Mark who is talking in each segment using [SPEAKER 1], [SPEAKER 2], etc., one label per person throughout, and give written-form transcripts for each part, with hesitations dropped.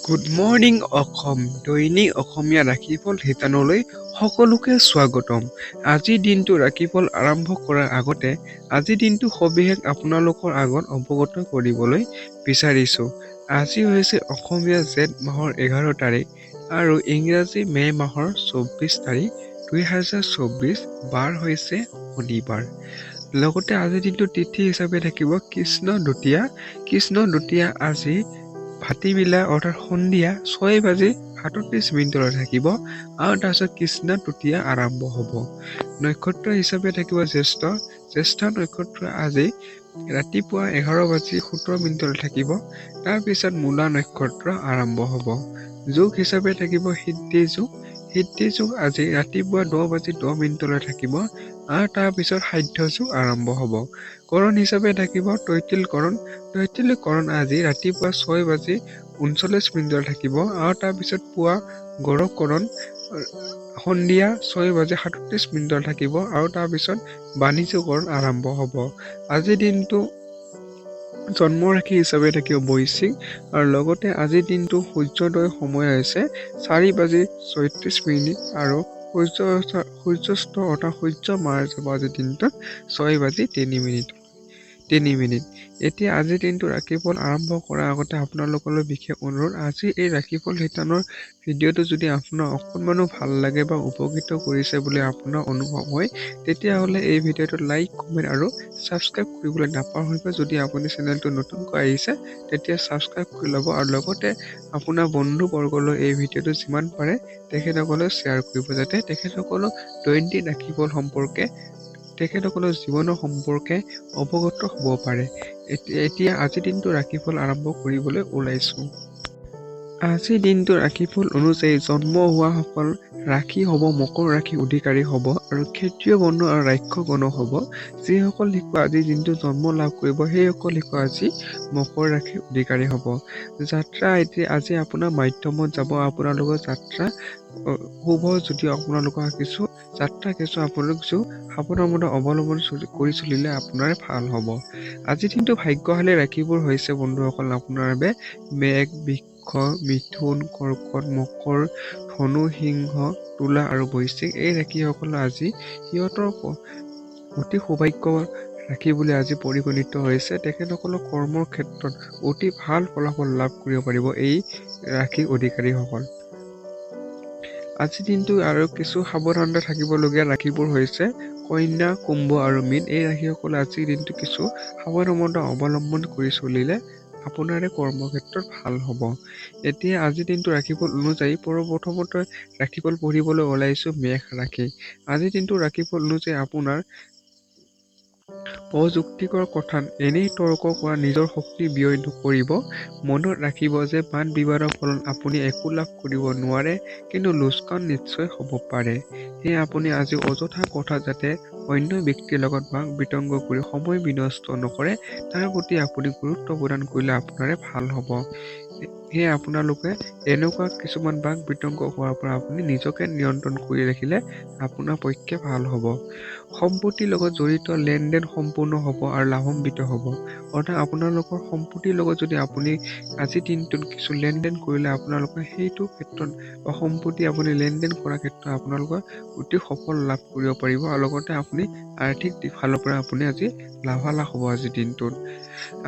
[SPEAKER 1] Good morning Assam দৈনিক অসমীয়া ৰাশিফল শিতানলৈ সকলোকে স্বাগতম। আজিৰ দিনটো ৰাশিফল আৰম্ভ কৰাৰ আগতে আজিৰ দিনটো সবিশেষ আপোনালোকৰ আগত অৱগত কৰিবলৈ বিচাৰিছোঁ। আজি হৈছে অসমীয়া জেঠ মাহৰ 11 তাৰিখ আৰু ইংৰাজী মে' মাহৰ 24 তাৰিখ 2024, বাৰ হৈছে শনিবাৰ। লগতে আজিৰ দিনটো তিথি হিচাপে থাকিব কৃষ্ণ দ্বিতীয়া। কৃষ্ণ দ্বিতীয়া আজি ভাটিবিলা অৰ্থাৎ সন্ধিয়া 6:37 থাকিব আৰু তাৰপিছত কৃষ্ণ তৃতীয়া আৰম্ভ হ'ব। নক্ষত্ৰ হিচাপে থাকিব জ্যেষ্ঠ। জ্যেষ্ঠ নক্ষত্ৰ আজি ৰাতিপুৱা 11:17 থাকিব। তাৰপিছত মূলা নক্ষত্ৰ আৰম্ভ হ'ব। যোগ হিচাপে থাকিব সিদ্ধি যোগ। সিদ্ধি যোগ আজি ৰাতিপুৱা 10:10 থাকিব আৰু তাৰপিছত সাধ্য যোগ আৰম্ভ হ'ব। কৰণ হিচাপে থাকিব তৈতিল কৰণ। তৈতিল কৰণ আজি ৰাতিপুৱা 6:39 থাকিব আৰু তাৰপিছত পুৱা গৌৰৱ কৰণ সন্ধিয়া 6:37 থাকিব আৰু তাৰপিছত বাণিজ্য কৰণ আৰম্ভ হ'ব। আজিৰ দিনটো জন্ম ৰাশি হিচাপে থাকিব বৃশ্চিক আৰু লগতে আজিৰ দিনটো সূৰ্যোদয় সময় হৈছে 4:34 আৰু সূৰ্যাস্ত অৰ্থাৎ সূৰ্য মাৰা যাব আজিৰ দিনটোত 6:03। এতিয়া আজিৰ দিনটো ৰাশিফল আৰম্ভ কৰাৰ আগতে আপোনালোকলৈ বিশেষ অনুৰোধ, আজি এই ৰাশিফল শিতানৰ ভিডিঅ'টো যদি আপোনাৰ অকণমানো ভাল লাগে বা উপকৃত কৰিছে বুলি আপোনাৰ অনুভৱ হয়, তেতিয়াহ'লে এই ভিডিঅ'টো লাইক, কমেণ্ট আৰু ছাবস্ক্ৰাইব কৰিবলৈ নাপাহৰিব। যদি আপুনি চেনেলটো নতুনকৈ আহিছে তেতিয়া ছাবস্ক্ৰাইব কৰি ল'ব আৰু লগতে আপোনাৰ বন্ধুবৰ্গলৈ এই ভিডিঅ'টো যিমান পাৰে তেখেতসকলক শ্বেয়াৰ কৰিব, যাতে তেখেতসকলক দৈনিক ৰাশিফল সম্পৰ্কে তেখেতসকলৰ জীৱনৰ সম্পৰ্কে অৱগত হ'ব পাৰে। এতিয়া আজিৰ দিনটো ৰাশিফল আৰম্ভ কৰিবলৈ ওলাইছোঁ। আজিৰ দিনটো ৰাশিফল অনুযায়ী জন্ম হোৱাসকল ৰাশি হ'ব মকৰ ৰাশি অধিকাৰী হ'ব আৰু ক্ষত্ৰিয় বৰ্ণ আৰু ৰাক্ষস বৰ্ণ হ'ব। যিসকল শিশু আজিৰ দিনটো জন্ম লাভ কৰিব সেইসকল শিশু আজি মকৰ ৰাশিৰ অধিকাৰী হ'ব। যাত্ৰা আজি আপোনাৰ মাধ্যমত যাব। আপোনালোকৰ যাত্ৰা শুভ যদিও আপোনালোকৰ কিছু আপোনালোক সাৱধানতা অৱলম্বন কৰি চলিলে আপোনাৰ ভাল হ'ব। আজিৰ দিনটো ভাগ্যশালী ৰাশিবোৰ হৈছে বন্ধুসকল আপোনাৰ বাবে মেঘ, বৃষ, মিথুন, কৰ্কট, মকৰ, ধনু, সিংহ, তুলা আৰু বৃশ্চিক। এই ৰাশিসকল আজি সিহঁতৰ অতি সৌভাগ্য ৰাশি বুলি আজি পৰিগণিত হৈছে। তেখেতসকলৰ কৰ্মৰ ক্ষেত্ৰত অতি ভাল ফলাফল লাভ কৰিব পাৰিব এই ৰাশিৰ অধিকাৰীসকল। আজিৰ দিনটো আৰু কিছু সাৱধানতা থাকিবলগীয়া ৰাশিবোৰ হৈছে কন্যা, কুম্ভ আৰু মীন। এই ৰাশিসকলে আজিৰ দিনটো কিছু সাৱধানতা অৱলম্বন কৰি চলিলে আপোনাৰে কৰ্মক্ষেত্ৰত ভাল হ'ব। এতিয়া আজিৰ দিনটো ৰাশিফল অনুযায়ী প্ৰথমতে ৰাশিফল পঢ়িবলৈ ওলাইছোঁ মেষ ৰাশি। আজিৰ দিনটো ৰাশিফল অনুযায়ী আপোনাৰ অযুক্তিকৰ কথাত এনেই তৰ্ক কৰা নিজৰ শক্তি ব্যয় নকৰিব। মনত ৰাখিব যে বাদ বিবাদৰ ফলত আপুনি একো লাভ কৰিব নোৱাৰে, কিন্তু লোকচান নিশ্চয় হ'ব পাৰে। সেয়ে আপুনি আজি অযথা কথা যাতে অন্য ব্যক্তিৰ লগত বাক বিতংগ কৰি সময় বিনষ্ট নকৰে, তাৰ প্ৰতি আপুনি গুৰুত্ব প্ৰদান কৰিলে আপোনাৰে ভাল হ'ব। সেয়ে আপোনালোকে এনেকুৱা কিছুমান বাক বিতংগ হোৱাৰ পৰা আপুনি নিজকে নিয়ন্ত্ৰণ কৰি ৰাখিলে আপোনাৰ পক্ষে ভাল হ'ব। সম্পত্তিৰ লগত জড়িত লেনদেন সম্পূৰ্ণ হ'ব আৰু লাভান্বিত হ'ব। অৰ্থাৎ আপোনালোকৰ সম্পত্তিৰ লগত যদি আপুনি আজিৰ দিনটোত কিছু লেনদেন কৰিলে আপোনালোকে সেইটো ক্ষেত্ৰত বা সম্পত্তি আপুনি লেনদেন কৰাৰ ক্ষেত্ৰত আপোনালোকৰ অতি সফল লাভ কৰিব পাৰিব আৰু লগতে আপুনি আৰ্থিক ফালৰ পৰা আপুনি আজি লাভালাভ হ'ব। আজিৰ দিনটোত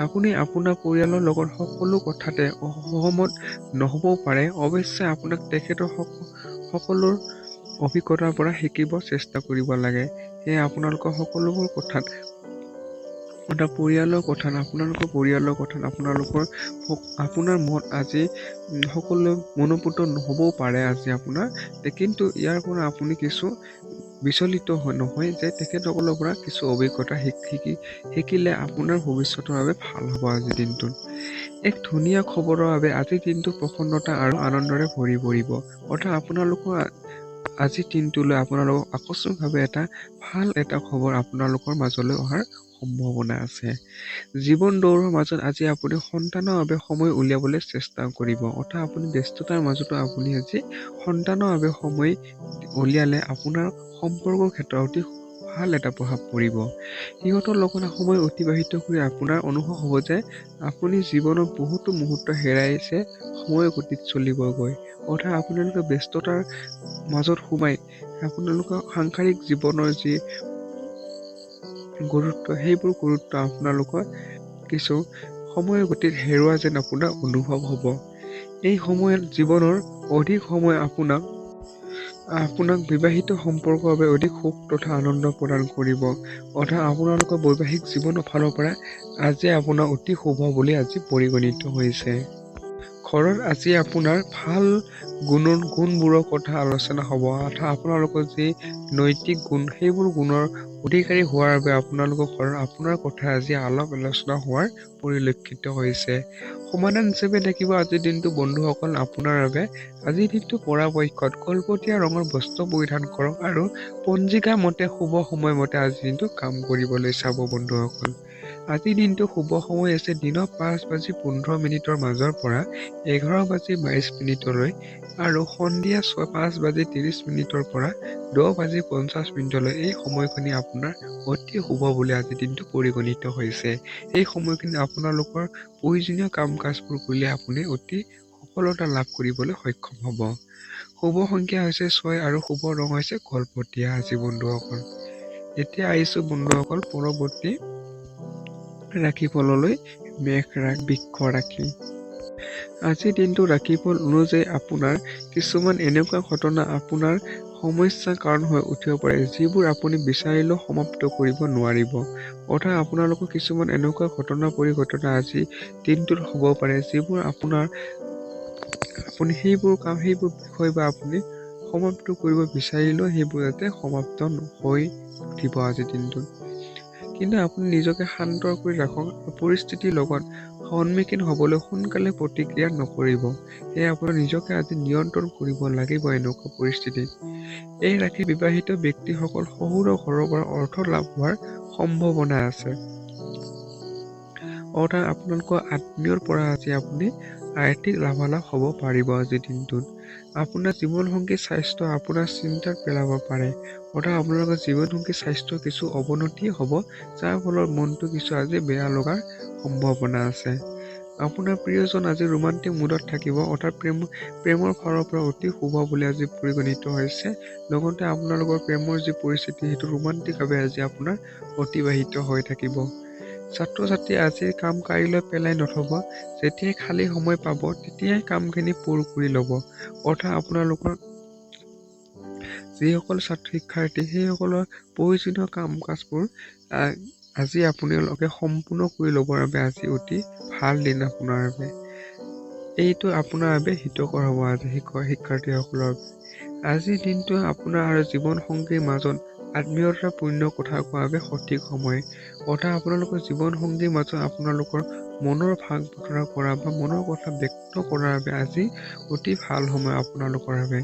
[SPEAKER 1] আপুনি আপোনাৰ পৰিয়ালৰ লগত সকলো কথাতে সহমত নহ'বও পাৰে, অৱশ্যে আপোনাক তেখেতৰ সকলো অভিজ্ঞতাৰ পৰা শিকিব চেষ্টা কৰিব লাগে। সেয়ে আপোনালোকৰ সকলোবোৰ কথাত আপোনালোকৰ পৰিয়ালৰ কথাত আপোনাৰ মত আজি সকলো মনোপুত নহ'বও পাৰে আজি আপোনাৰ, কিন্তু ইয়াৰ পৰা আপুনি কিছু বিচলিত নহয় যে তেখেতসকলৰ পৰা কিছু অভিজ্ঞতা শিকিলে আপোনাৰ ভৱিষ্যতৰ বাবে ভাল হ'ব। আজিৰ দিনটোত এক ধুনীয়া খবৰৰ বাবে আজিৰ দিনটো প্ৰসন্নতা আৰু আনন্দৰে ভৰি পৰিব। অৰ্থাৎ আপোনালোকৰ আজিৰ দিনটোলৈ আপোনালোকক আকস্মিকভাৱে ভাল এটা খবৰ আপোনালোকৰ মাজলৈ অহাৰ সম্ভাৱনা আছে। জীৱন দৌৰৰ মাজত আজি আপুনি সন্তানৰ বাবে সময় উলিয়াবলৈ চেষ্টা কৰিব। অৰ্থাৎ আপুনি ব্যস্ততাৰ মাজতো আপুনি আজি সন্তানৰ বাবে সময় উলিয়ালে আপোনাৰ সম্পৰ্কৰ ক্ষেত্ৰত অতি ভাল এটা প্ৰভাৱ পৰিব। সিহঁতৰ লগত সময় অতিবাহিত কৰি আপোনাৰ অনুভৱ হ'ব যে আপুনি জীৱনত বহুতো মুহূৰ্ত হেৰাইছে, সময় গতিত চলিবগৈ। অৰ্থাৎ আপোনালোকে ব্যস্ততাৰ মাজত সোমাই আপোনালোকৰ সাংসাৰিক জীৱনৰ যি সেইবোৰ গুৰুত্ব আপোনালোকৰ কিছু সময়ৰ গতিত হেৰুৱা যেন আপোনাৰ অনুভৱ হ'ব। এই সময়ত জীৱনৰ অধিক সময় আপোনাক বিবাহিত সম্পৰ্কৰ বাবে অধিক সুখ তথা আনন্দ প্ৰদান কৰিব। অৰ্থাৎ আপোনালোকৰ বৈবাহিক জীৱনৰ ফালৰ পৰা আজি আপোনাৰ অতি শুভ বুলি আজি পৰিগণিত হৈছে। ঘৰত আজি আপোনাৰ ভাল গুণবোৰৰ কথা আলোচনা হ'ব। অৰ্থাৎ আপোনালোকৰ যি নৈতিক গুণ সেইবোৰ গুণৰ অধিকাৰী হোৱাৰ বাবে আপোনালোকৰ ঘৰত আপোনাৰ কথা আজি আলাপ আলোচনা হোৱাৰ পৰিলক্ষিত হৈছে। সমাধান হিচাপে দেখিব আজিৰ দিনটো বন্ধুসকল আপোনাৰ বাবে আজিৰ দিনটো পৰাপক্ষত কলপতীয়া ৰঙৰ বস্ত্ৰ পৰিধান কৰক আৰু পঞ্জিকা মতে শুভ সময় মতে আজিৰ দিনটো কাম কৰিবলৈ চাব বন্ধুসকল। আজিৰ দিনটো শুভ সময় আছে দিনৰ 5:15 মাজৰ পৰা 11:22 আৰু সন্ধিয়া 5:30 পৰা 10:50 এই সময়খিনি আপোনাৰ অতি শুভ বুলি আজিৰ দিনটো পৰিগণিত হৈছে। এই সময়খিনি আপোনালোকৰ প্ৰয়োজনীয় কাম কাজবোৰ কৰিলে আপুনি অতি সফলতা লাভ কৰিবলৈ সক্ষম হ'ব। শুভ সংখ্যা হৈছে 6 আৰু শুভ ৰং হৈছে কলপতীয়া আজি বন্ধুসকল। এতিয়া আহিছো বন্ধুসকল পৰৱৰ্তী ৰাশিফললৈ। বৃক্ষ ৰাশি। আজিৰ দিনটো ৰাশিফল অনুযায়ী আপোনাৰ কিছুমান এনেকুৱা ঘটনা আপোনাৰ সমস্যাৰ কাৰণ হৈ উঠিব পাৰে যিবোৰ আপুনি বিচাৰিলেও সমাপ্ত কৰিব নোৱাৰিব। অৰ্থাৎ আপোনালোকৰ কিছুমান এনেকুৱা ঘটনা আজি দিনটোত হ'ব পাৰে যিবোৰ আপুনি সেইবোৰ বিষয় বা আপুনি সমাপ্ত কৰিব বিচাৰিলেও সেইবোৰ যাতে সমাপ্ত হৈ উঠিব আজিৰ দিনটোত। কিন্তু আপুনি নিজকে শান্ত কৰি ৰাখক। পৰিস্থিতিৰ লগত সন্মুখীন হ'বলৈ সোনকালে প্ৰতিক্ৰিয়া নকৰিব। সেয়ে আপুনি নিজকে আজি নিয়ন্ত্ৰণ কৰিব লাগিব এনেকুৱা পৰিস্থিতিত। এই ৰাশি বিবাহিত ব্যক্তিসকল শহুৰৰ ঘৰৰ পৰা অৰ্থ লাভ হোৱাৰ সম্ভাৱনা আছে। অৰ্থাৎ আপোনালোকৰ আত্মীয়ৰ পৰা আজি আপুনি আৰ্থিক লাভালাভ হ'ব পাৰিব আজিৰ দিনটোত। আপোনাৰ জীৱনসংগীৰ স্বাস্থ্য আপোনাৰ চিন্তাত পেলাব পাৰে। অৰ্থাৎ আপোনালোকৰ জীৱনসংগীৰ স্বাস্থ্য কিছু অৱনতি হ'ব, যাৰ ফলত মনটো কিছু আজি বেয়া লগাৰ সম্ভাৱনা আছে। আপোনাৰ প্ৰিয়জন আজি ৰোমান্টিক মুডত থাকিব। অৰ্থাৎ প্ৰেমৰ ফালৰ পৰা অতি শুভ বুলি আজি পৰিগণিত হৈছে। লগতে আপোনালোকৰ প্ৰেমৰ যি পৰিস্থিতি সেইটো ৰোমান্টিকভাৱে আজি আপোনাৰ অতিবাহিত হৈ থাকিব। ছাত্ৰ ছাত্ৰী আজিৰ কাম কাইলৈ পেলাই নথব। যেতিয়াই খালী সময় পাব তেতিয়াই কামখিনি পূৰ কৰি ল'ব। অৰ্থাৎ আপোনালোকৰ যিসকল শিক্ষাৰ্থী সেইসকলৰ প্ৰয়োজনীয় কাম কাজবোৰ আজি আপোনালোকে সম্পূৰ্ণ কৰি ল'বৰ বাবে আজি অতি ভাল দিন আপোনাৰ বাবে। এইটো আপোনাৰ বাবে হিতকৰ হ'ব আজি শিক্ষাৰ্থীসকলৰ বাবে। আজিৰ দিনটো আপোনাৰ আৰু জীৱন সংগীৰ মাজত আত্মীয়তাপূৰ্ণ কথা কোৱাৰ বাবে সঠিক সময়। অৰ্থাৎ আপোনালোকৰ জীৱন সংগীৰ মাজত আপোনালোকৰ মনৰ ভাগ বতৰা কৰা বা মনৰ কথা ব্যক্ত কৰাৰ বাবে আজি অতি ভাল সময় আপোনালোকৰ বাবে।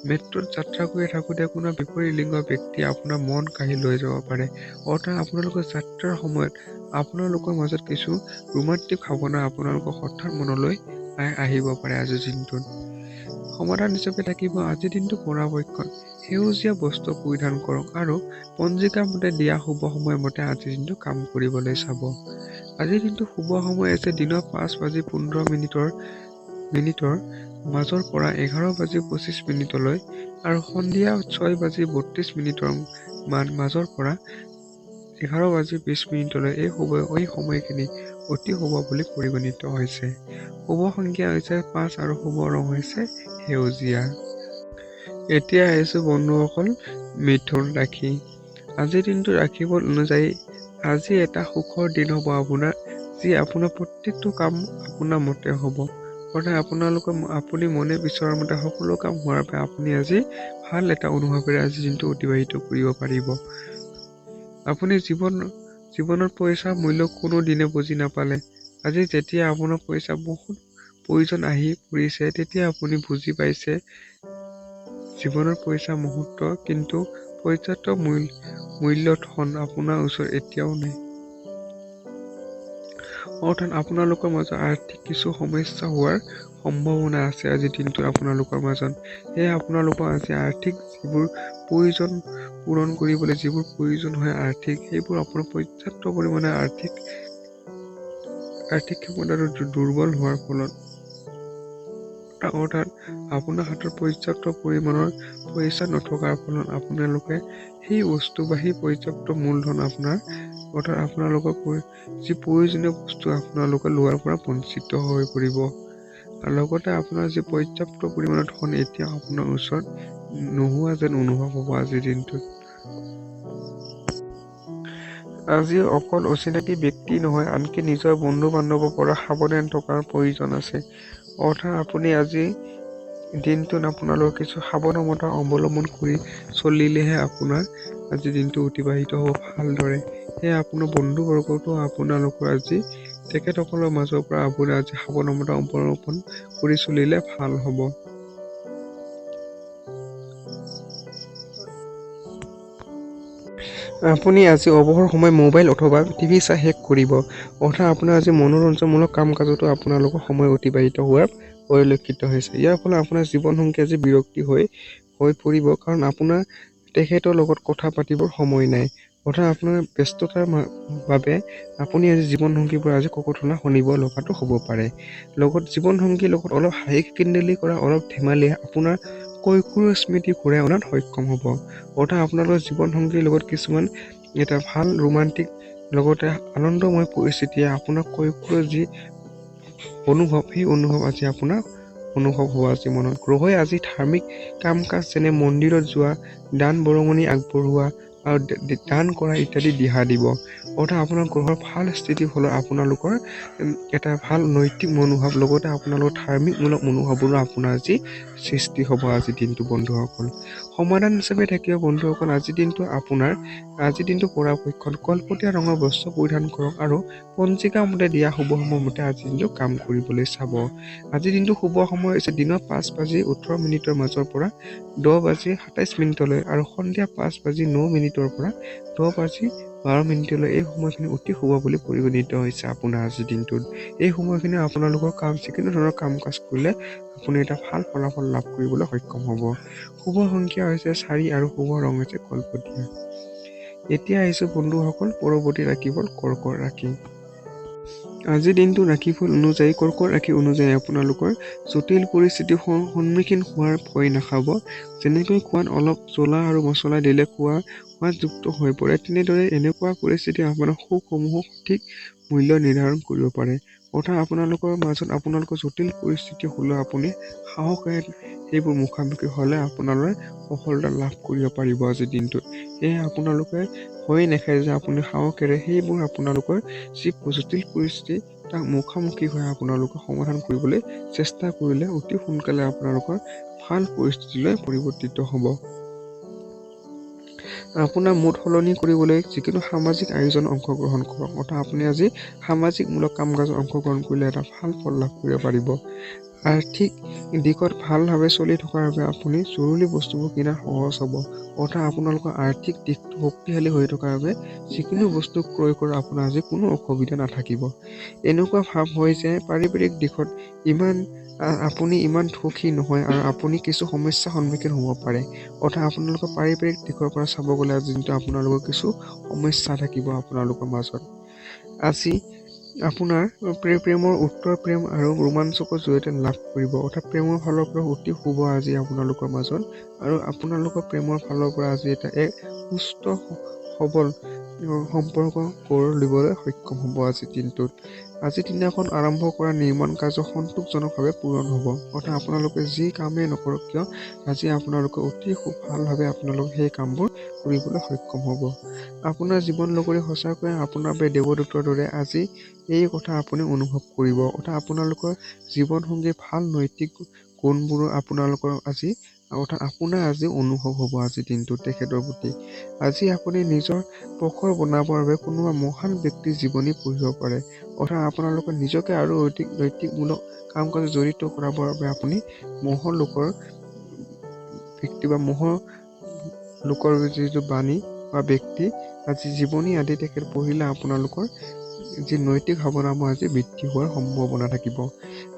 [SPEAKER 1] মেট্ৰত যাত্ৰা কৰি থাকোঁতে কোনো বিপৰীত লিংগৰ ব্যক্তিয়ে আপোনাৰ মন কাঢ়ি লৈ যাব পাৰে। অৰ্থাৎ আপোনালোকৰ যাত্ৰাৰ সময়ত আপোনালোকৰ মাজত কিছু ৰোমান্টিক ভাৱনা আপোনালোকৰ হঠাৎ মনলৈ আহিব পাৰে আজিৰ দিনটোত। সমাধান হিচাপে থাকিব আজিৰ দিনটো পৰাপক্ষত সেউজীয়া বস্ত্ৰ পৰিধান কৰক আৰু পঞ্জিকা মতে দিয়া শুভ সময় মতে আজিৰ দিনটো কাম কৰিবলৈ চাব। আজিৰ দিনটো শুভ সময় আছে দিনৰ 5:15 মাজৰ পৰা 11:25 আৰু সন্ধিয়া 6:32 মাজৰ পৰা 11:20 এই সময়খিনি অতি শুভ বুলি পৰিগণিত হৈছে। শুভ সংখ্যা হৈছে 5 আৰু শুভ ৰং হৈছে সেউজীয়া। এতিয়া আহিছো বন্ধুসকল মিথুন ৰাশি। আজিৰ দিনটো ৰাশিফল অনুযায়ী আজি এটা সুখৰ দিন হ'ব আপোনাৰ, যি আপোনাৰ প্ৰত্যেকটো কাম আপোনাৰ মতে হ'ব। অৰ্থাৎ আপুনি মনে বিচৰা মতে সকলো কাম হোৱাৰ বাবে আপুনি আজি ভাল এটা অনুভৱেৰে আজি দিনটো অতিবাহিত কৰিব পাৰিব। আপুনি জীৱনত পইচাৰ মূল্য কোনো দিনে বুজি নাপালে, আজি যেতিয়া আপোনাৰ পইচা বহুত প্ৰয়োজন আহি পৰিছে তেতিয়া আপুনি বুজি পাইছে জীৱনৰ পইচা মুহূৰ্ত, কিন্তু পৰ্যাপ্ত মূল্য ধন আপোনাৰ ওচৰত এতিয়াও নাই। অৰ্থাৎ আপোনালোকৰ মাজত আৰ্থিক কিছু সমস্যা হোৱাৰ সম্ভাৱনা আছে আজিৰ দিনটোত আপোনালোকৰ মাজত। সেয়ে আপোনালোকৰ আজি আৰ্থিক যিবোৰ প্ৰয়োজন পূৰণ কৰিবলৈ যিবোৰ প্ৰয়োজন হয় আৰ্থিক, সেইবোৰ আপোনাৰ পৰ্যাপ্ত পৰিমাণে আৰ্থিক ক্ষমতাটো দুৰ্বল হোৱাৰ ফলত, অৰ্থাৎ আপোনাৰ হাতত পৰ্যাপ্ত পৰিমাণৰ পইচা নথকাৰ ফলত আপোনালোকে সেই বস্তু বা সেই পৰ্যাপ্ত মূলধন অৰ্থাৎ আপোনালোকৰ যি প্ৰয়োজনীয় বস্তু আপোনালোকে লোৱাৰ পৰা বঞ্চিত হৈ পৰিব। আৰু লগতে আপোনাৰ যি পৰ্যাপ্ত পৰিমাণৰ ধন এতিয়া আপোনাৰ ওচৰত নোহোৱা যেন অনুভৱ হ'ব আজিৰ দিনটোত। আজি অকল অচিনাকি ব্যক্তি নহয়, আনকি নিজৰ বন্ধু বান্ধৱৰ পৰা সাৱধান থকাৰ প্ৰয়োজন আছে। অৰ্থাৎ আপুনি আজি দিনটোত আপোনালোকে কিছু সাৱধানতা অৱলম্বন কৰি চলিলেহে আপোনাৰ আজি দিনটো অতিবাহিত হ'ব ভালদৰে। সেয়ে আপোনাৰ বন্ধুবৰ্গতো আপোনালোকৰ আজি তেখেতসকলৰ মাজৰ পৰা আপুনি আজি সাৱধানতা অৱলম্বন কৰি চলিলে ভাল হ'ব। আপুনি আজি অৱসৰ সময় মোবাইল অথবা টিভি চাই শেষ কৰিব। অৰ্থাৎ আপোনাৰ আজি মনোৰঞ্জনমূলক কাম কাজতো আপোনালোকৰ সময় অতিবাহিত হোৱাৰ পৰিলক্ষিত হৈছে। ইয়াৰ ফলত আপোনাৰ জীৱনসংগী আজি বিৰক্তি হৈ পৰিব, কাৰণ আপোনাৰ তেখেতৰ লগত কথা পাতিবৰ সময় নাই। অৰ্থাৎ আপোনাৰ ব্যস্ততাৰ বাবে আপুনি আজি জীৱনসংগীৰ পৰা আজি ককথনা শুনিব লগাটো হ'ব পাৰে। লগত জীৱনসংগীৰ লগত অলপ হাঁহি কিন্দলি কৰা, অলপ ধেমালিয়ে আপোনাৰ কৈশোৰৰ স্মৃতি ঘূৰাই অনাত সক্ষম হ'ব। অৰ্থাৎ আপোনালোকৰ জীৱনসংগীৰ লগত কিছুমান এটা ভাল ৰোমান্টিক লগতে আনন্দময় পৰিস্থিতিয়ে আপোনাৰ কৈশোৰৰ যি অনুভৱ, সেই অনুভৱ আজি আপোনাৰ অনুভৱ হোৱা আজি মনত। গ্ৰহই আজি ধাৰ্মিক কাম কাজ যেনে মন্দিৰত যোৱা, দান বৰঙণি আগবঢ়োৱা আৰু দান কৰা ইত্যাদি দিহা দিব। অৰ্থাৎ আপোনাৰ গ্ৰহৰ ভাল স্থিতিৰ ফলত আপোনালোকৰ এটা ভাল নৈতিক মনোভাৱ লগতে আপোনালোকৰ ধাৰ্মিকমূলক মনোভাৱৰো আপোনাৰ আজি সৃষ্টি হ'ব আজিৰ দিনটো বন্ধুসকল। সমাধান হিচাপে থাকিব বন্ধুসকল, আজিৰ দিনটো পৰাপক্ষত কলপতীয়া ৰঙৰ বস্ত্ৰ পৰিধান কৰক আৰু পঞ্জিকা মতে দিয়া শুভ সময় মতে আজিৰ দিনটো কাম কৰিবলৈ চাব। আজিৰ দিনটো শুভ সময় হৈছে দিনৰ 5:18 মাজৰ পৰা 10:27 আৰু সন্ধিয়া 5:09 পৰা 10:12 এই সময়খিনি অতি শুভ বুলি পৰিগণিত হৈছে আপোনাৰ আজিৰ দিনটোত। এই সময়খিনি আপোনালোকৰ যিকোনো ধৰণৰ কাম কাজ কৰিলে আপুনি এটা ভাল ফলাফল লাভ কৰিবলৈ সক্ষম হ'ব। শুভ সংখ্যা হৈছে 4 আৰু শুভ ৰং হৈছে কলপতীয়া। এতিয়া আহিছো বন্ধুসকল পৰৱৰ্তী ৰাশিফল কৰ্কট ৰাশি। আজিৰ দিনটো ৰাশিফল অনুযায়ী কৰ্কট ৰাশি অনুযায়ী আপোনালোকৰ জটিল পৰিস্থিতিৰ সন্মুখীন হোৱাৰ ভয় নাখাব। যেনেকৈ খোৱাত অলপ জ্বলা আৰু মছলা দিলে খোৱা সোৱাদযুক্ত হৈ পৰে, তেনেদৰে এনেকুৱা পৰিস্থিতি আপোনাৰ সুখসমূহক সঠিক মূল্য নিৰ্ধাৰণ কৰিব পাৰে। অৰ্থাৎ আপোনালোকৰ মাজত আপোনালোকৰ জটিল পৰিস্থিতি হ'লেও আপুনি সাহসেৰে সেইবোৰ মুখামুখি হ'লে আপোনালোকে সফলতা লাভ কৰিব পাৰিব আজিৰ দিনটোত। সেয়ে আপোনালোকে ভয় নাখায় যে আপুনি সাহসেৰে সেইবোৰ আপোনালোকৰ যি জটিল পৰিস্থিতি তাক মুখামুখি হৈ আপোনালোকে সমাধান কৰিবলৈ চেষ্টা কৰিলে অতি সোনকালে আপোনালোকৰ ভাল পৰিস্থিতিলৈ পৰিৱৰ্তিত হ'ব। আপোনাৰ মুড সলনি কৰিবলৈ যিকোনো সামাজিক আয়োজন অংশগ্ৰহণ কৰক। অৰ্থাৎ আপুনি আজি সামাজিকমূলক কাম কাজত অংশগ্ৰহণ কৰিলে এটা ভাল ফল লাভ কৰিব পাৰিব। আৰ্থিক দিশত ভালভাৱে চলি থকাৰ বাবে আপুনি জৰুৰী বস্তুবোৰ কিনাত সহজ হ'ব। অৰ্থাৎ আপোনালোকৰ আৰ্থিক দিশটো শক্তিশালী হৈ থকাৰ বাবে যিকোনো বস্তু ক্ৰয় কৰা আপোনাৰ আজি কোনো অসুবিধা নাথাকিব। এনেকুৱা ভাৱ হয় যে পাৰিবাৰিক দিশত আপুনি ইমান সুখী নহয় আৰু আপুনি কিছু সমস্যাৰ সন্মুখীন হ'ব পাৰে। অৰ্থাৎ আপোনালোকৰ পাৰিবাৰিক দিশৰ পৰা চাব গ'লে আজি দিনটো আপোনালোকৰ কিছু সমস্যা থাকিব আপোনালোকৰ মাজত। আজি আপোনাৰ প্ৰেমৰ উত্তৰ প্ৰেম আৰু ৰোমাঞ্চকৰ জৰিয়তে লাভ কৰিব। অৰ্থাৎ প্ৰেমৰ ফালৰ পৰা অতি শুভ আজি আপোনালোকৰ মাজত, আৰু আপোনালোকৰ প্ৰেমৰ ফালৰ পৰা আজি এটা সুস্থ সবল সম্পৰ্ক গঢ় দিবলৈ সক্ষম হ'ব আজিৰ দিনটোত। আজিৰ দিনাখন আৰম্ভ কৰা নিৰ্মাণ কাৰ্য সন্তোষজনকভাৱে পূৰণ হ'ব। অৰ্থাৎ আপোনালোকে যি কামেই নকৰক কিয় আজি আপোনালোকে অতি ভালভাৱে আপোনালোকে সেই কামবোৰ কৰিবলৈ সক্ষম হ'ব। আপোনাৰ জীৱন লগৰী সঁচাকৈয়ে আপোনাৰ বাবে দেৱদূতৰ দৰে আজি এই কথা আপুনি অনুভৱ কৰিব। অৰ্থাৎ আপোনালোকৰ জীৱনসংগীৰ ভাল নৈতিক গুণবোৰো আপোনালোকৰ আপোনাৰ আজি অনুভৱ হ'ব আজিৰ দিনটোত তেখেতৰ প্ৰতি। আজি আপুনি নিজৰ প্ৰখৰ বনাবৰ বাবে কোনোবা মহান ব্যক্তিৰ জীৱনী পঢ়িব পাৰে। অৰ্থাৎ আপোনালোকে নিজকে আৰু অধিক নৈতিকমূলক কাম কাজত জড়িত কৰাবৰ বাবে আপুনি মহৎ লোকৰ যিটো বাণী বা ব্যক্তি আজি জীৱনী আদি তেখেত পঢ়িলে আপোনালোকৰ যি নৈতিক ভাৱনাসমূহ আজি বৃদ্ধি হোৱাৰ সম্ভাৱনা থাকিব।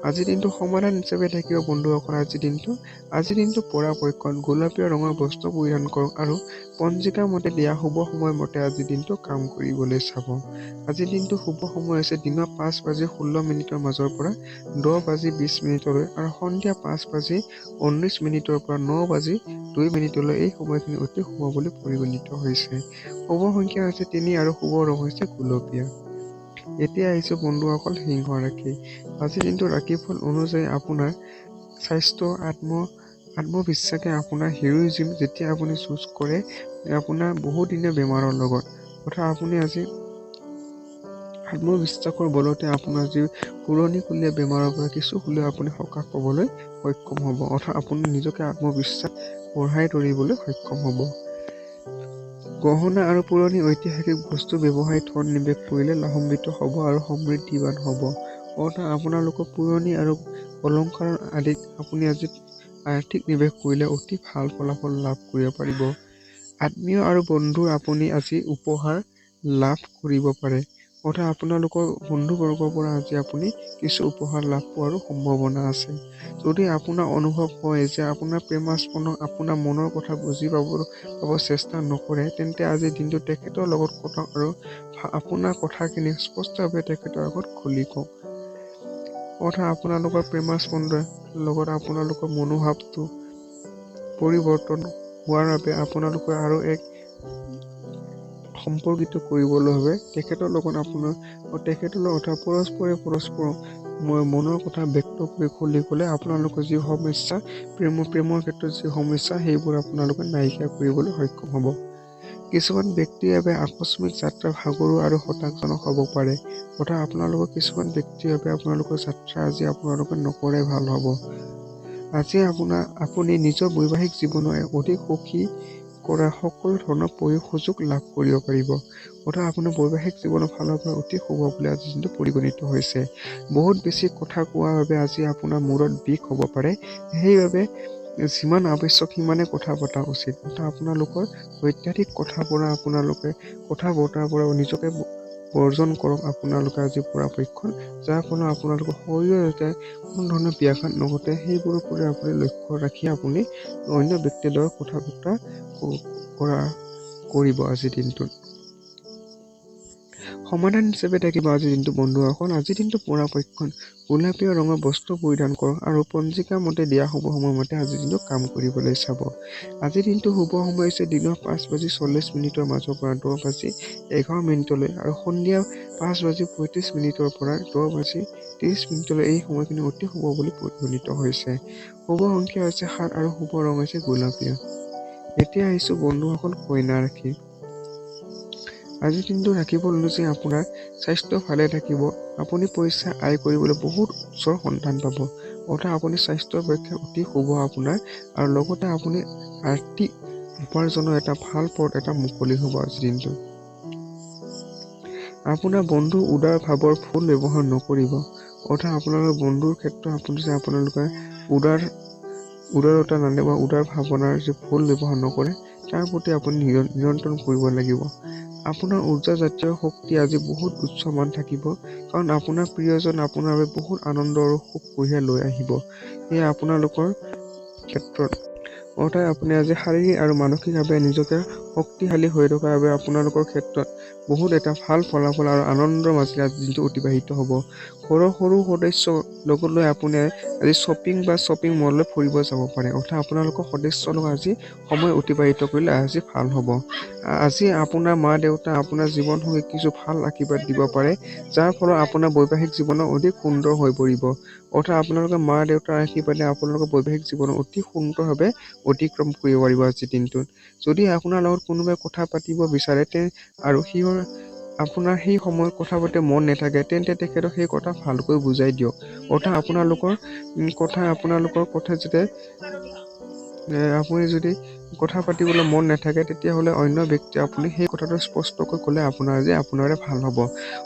[SPEAKER 1] আজিৰ দিনটো সমাধান হিচাপে থাকিব বন্ধুসকল। আজিৰ দিনটো পৰাপক্ষত গোলপীয় ৰঙৰ বস্ত্ৰ পৰিধান কৰক আৰু পঞ্জিকাৰ মতে দিয়া শুভ সময় মতে আজিৰ দিনটো কাম কৰিবলৈ চাব। আজিৰ দিনটো শুভ সময় হৈছে দিনৰ 5:16 মাজৰ পৰা 10:20 আৰু সন্ধিয়া 5:19 পৰা 9:02 এই সময়খিনি অতি শুভ বুলি পৰিগণিত হৈছে। শুভ সংখ্যা হৈছে 3 আৰু শুভ ৰং হৈছে গুলপীয়া। এতিয়া আহিছো বন্ধুসকল সিংহ ৰাশি। আজিৰ দিনটো ৰাশিফল অনুযায়ী আপোনাৰ স্বাস্থ্য, আত্মবিশ্বাসে আপোনাৰ হিৰোইজিম যেতিয়া আপুনি চুজ কৰে আপোনাৰ বহুদিনীয়া বেমাৰৰ লগত আপুনি আজি আত্মবিশ্বাসৰ বলতে আপোনাৰ যি পুৰণিকলীয়া বেমাৰৰ পৰা কিছু হ'লেও আপুনি সকাহ পাবলৈ সক্ষম হ'ব। আপুনি নিজকে আত্মবিশ্বাস বঢ়াই তুলিবলৈ সক্ষম হ'ব। গহনা আৰু পুৰণি ঐতিহাসিক বস্তু ব্যৱসায়ত ধন নিৱেশ কৰিলে লাভান্বিত হ'ব আৰু সমৃদ্ধিবান হ'ব। আপোনালোকৰ পুৰণি আৰু অলংকাৰ আদিত আপুনি আজি আৰ্থিক নিৱেশ কৰিলে অতি ভাল ফলাফল লাভ কৰিব পাৰিব। আত্মীয় আৰু বন্ধুৰ আপুনি আজি উপহাৰ লাভ কৰিব পাৰে। আপোনালোকৰ বন্ধুবৰ্গৰ পৰা আজি আপুনি কিছু উপহাৰ লাভ পোৱাৰো সম্ভাৱনা আছে। যদি আপোনাৰ অনুভৱ হয় যে আপোনাৰ প্ৰেমাস্পদক আপোনাৰ মনৰ কথা বুজি পাব চেষ্টা নকৰে, তেন্তে আজিৰ দিনটো তেখেতৰ লগত কথা আৰু আপোনাৰ কথাখিনি স্পষ্টভাৱে তেখেতৰ আগত খুলি কওক। আপোনালোকৰ প্ৰেমাস্পদৰ লগত আপোনালোকৰ মনোভাৱটো পৰিৱৰ্তন হোৱাৰ বাবে আপোনালোকে আৰু এক সম্পৰ্কিত কৰিবলৈ হবে তেখেতৰ লগত পৰস্পৰ মনৰ কথা ব্যক্ত কৰি খুলি ক'লে আপোনালোকৰ যি সমস্যা প্ৰেমৰ ক্ষেত্ৰত যি সমস্যা সেইবোৰ আপোনালোকে নাইকিয়া কৰিবলৈ সক্ষম হ'ব। কিছুমান ব্যক্তিৰ বাবে আকস্মিক যাত্ৰা ভাগৰুৱা আৰু হতাশাজনক হ'ব পাৰে। আপোনালোকৰ কিছুমান ব্যক্তিৰ বাবে আপোনালোকৰ যাত্ৰা আজি আপোনালোকে নকৰাই ভাল হ'ব। আজি আপুনি নিজৰ বৈবাহিক জীৱনৰ অধিক সুখী কৰা সকলো ধৰণৰ সুযোগ লাভ কৰিব পাৰিব। আপোনাৰ বৈবাহিক জীৱনৰ ফালৰ পৰা অতি শুভ বুলি আজি দিনটো পৰিগণিত হৈছে। বহুত বেছি কথা কোৱাৰ বাবে আজি আপোনাৰ মূৰত বিষ হ'ব পাৰে। সেইবাবে যিমান আৱশ্যক সিমানে কথা পতা উচিত। আপোনালোকৰ অত্যাধিক কথা বতৰাৰ পৰা নিজকে বৰ্জন কৰক আপোনালোকে আজি পৰাপক্ষত, যাৰ ফলত আপোনালোকৰ শৰীৰৰ যাতে কোনো ধৰণৰ ব্যাঘাত নঘটে সেইবোৰৰ পৰা আপুনি লক্ষ্য ৰাখি আপুনি অন্য ব্যক্তিৰ লগত কথা বতৰা কৰিব আজিৰ দিনটোত। সমাধান হিচাপে থাকিব আজিৰ দিনটো বন্ধুসকল। আজিৰ দিনটো পৰাপক্ষত গোলপীয় ৰঙৰ বস্ত্ৰ পৰিধান কৰক আৰু পঞ্জিকাৰ মতে দিয়া শুভ সময় মতে আজিৰ দিনটো কাম কৰিবলৈ চাব। আজিৰ দিনটো শুভ সময় হৈছে দিনৰ 5:40 মাজৰ পৰা 10:11 আৰু সন্ধিয়া 5:35 পৰা 10:30 এই সময়খিনি অতি শুভ বুলি পৰিগণিত হৈছে। শুভ সংখ্যা হৈছে 7 আৰু শুভ ৰং হৈছে গুলপীয়া। এতিয়া আহিছো বন্ধুসকল কন্যা ৰাশি। আজিৰ দিনটো ৰাশিফল অনুযায়ী আপোনাৰ স্বাস্থ্য ভালে থাকিব। আপুনি পইচা আয় কৰিবলৈ বহুত উচ্চৰ সন্ধান পাব। আপুনি স্বাস্থ্যৰ পক্ষে অতি শুভ আপোনাৰ আৰু লগতে আপুনি আৰ্থিক উপাৰ্জনৰ এটা ভাল পথ মুকলি হ'ব আজিৰ দিনটো। আপোনাৰ বন্ধু উদাৰ ভাৱৰ ভুল ব্যৱহাৰ নকৰিব। আপোনালোকৰ বন্ধুৰ ক্ষেত্ৰত আপোনালোকে উদাৰতা নানে বা উদাৰ ভাৱনাৰ যি ভুল ব্যৱহাৰ নকৰে তাৰ প্ৰতি আপুনি নিয়ন্ত্ৰণ কৰিব লাগিব। আপোনাৰ উৰ্জা জাতীয় শক্তি আজি বহুত উচ্চ মান থাকিব, কাৰণ আপোনাৰ প্ৰিয়জন আপোনাৰ বাবে বহুত আনন্দ আৰু সুখ কঢ়িয়াই লৈ আহিব। সেয়ে আপোনালোকৰ ক্ষেত্ৰত আপুনি আজি শাৰীৰিক আৰু মানসিকভাৱে নিজকে শক্তিশালী হৈ থকাৰ বাবে আপোনালোকৰ ক্ষেত্ৰত বহুত এটা ভাল ফলাফল আৰু আনন্দৰ মাজেৰে আজি দিনটো অতিবাহিত হ'ব। সৰু সদস্যৰ লগত লৈ আপুনি আজি শ্বপিং মললৈ ফুৰিব যাব পাৰে। আপোনালোকৰ সদস্যৰ লগত আজি সময় অতিবাহিত কৰিলে আজি ভাল হ'ব। আজি আপোনাৰ মা দেউতা আপোনাৰ জীৱনসংগীক কিছু ভাল আশীৰ্বাদ দিব পাৰে, যাৰ ফলত আপোনাৰ বৈবাহিক জীৱনৰ অধিক সুন্দৰ হৈ পৰিব। আপোনালোকৰ মা দেউতাৰ আশীৰ্বাদে আপোনালোকৰ বৈবাহিক জীৱনৰ অতি সুন্দৰভাৱে অতিক্ৰম কৰিব পাৰিব আজিৰ দিনটোত। যদি আপোনাৰ লগত কোনোবাই কথা পাতিব বিচাৰে আৰু আপোনাৰ সেই সময়ত কথা পাতি মন নাথাকে, তেন্তে তেখেতক সেই কথা ভালকৈ বুজাই দিয়ক। আপোনালোকৰ কথা যাতে আপুনি যদি কথা পাতিবলৈ মন নাথাকে তেতিয়াহ'লে অন্য ব্যক্তিয়ে আপুনি সেই কথাটো স্পষ্টকৈ ক'লে আপোনাৰে ভাল হ'ব।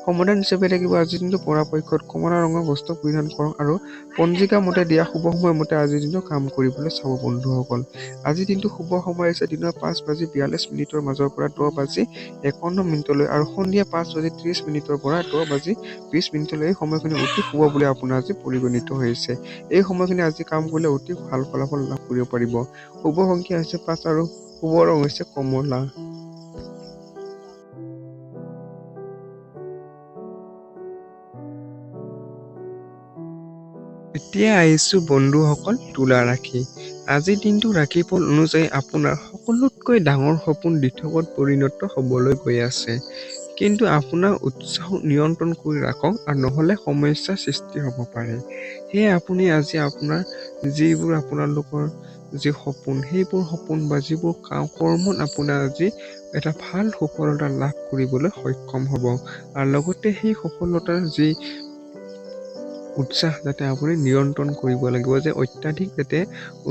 [SPEAKER 1] সমাধান হিচাপে থাকিব আজিৰ দিনটো পৰাপক্ষত কমলা ৰঙৰ বস্ত্ৰ পৰিধান কৰক আৰু পঞ্জিকা মতে দিয়া শুভ সময় মতে আজিৰ দিনটো কাম কৰিবলৈ চাব বন্ধুসকল। আজিৰ দিনটো শুভ সময় আছে দিনৰ 5:42 মাজৰ পৰা 10:51 আৰু সন্ধিয়া 5:30 পৰা 10:20 এই সময়খিনি অতি শুভ বুলি আপোনাৰ আজি পৰিগণিত হৈছে। এই সময়খিনি আজি কাম কৰিলে অতি ভাল ফলাফল লাভ কৰিব পাৰিব। শুভ সংখ্যা হৈছে 5 আৰু শুভ ৰং হৈছে কমলা। এতিয়া আহিছো বন্ধুসকল তুলা ৰাশি। আজিৰ দিনটো ৰাশিফল অনুযায়ী আপোনাৰ সকলোতকৈ ডাঙৰ সপোন দিঠকত পৰিণত হ'বলৈ গৈ আছে। কিন্তু আপোনাৰ উৎসাহ নিয়ন্ত্ৰণ কৰি ৰাখক আৰু নহ'লে সমস্যাৰ সৃষ্টি হ'ব পাৰে। সেয়ে আপুনি আজি আপোনাৰ যিবোৰ আপোনালোকৰ যি সপোন সেইবোৰ সপোন বা যিবোৰ কৰ্মত আপোনাৰ আজি এটা ভাল সফলতা লাভ কৰিবলৈ সক্ষম হ'ব। আৰু লগতে সেই সফলতাৰ যি উৎসাহ যাতে আপুনি নিয়ন্ত্ৰণ কৰিব লাগিব যে অত্যাধিক যাতে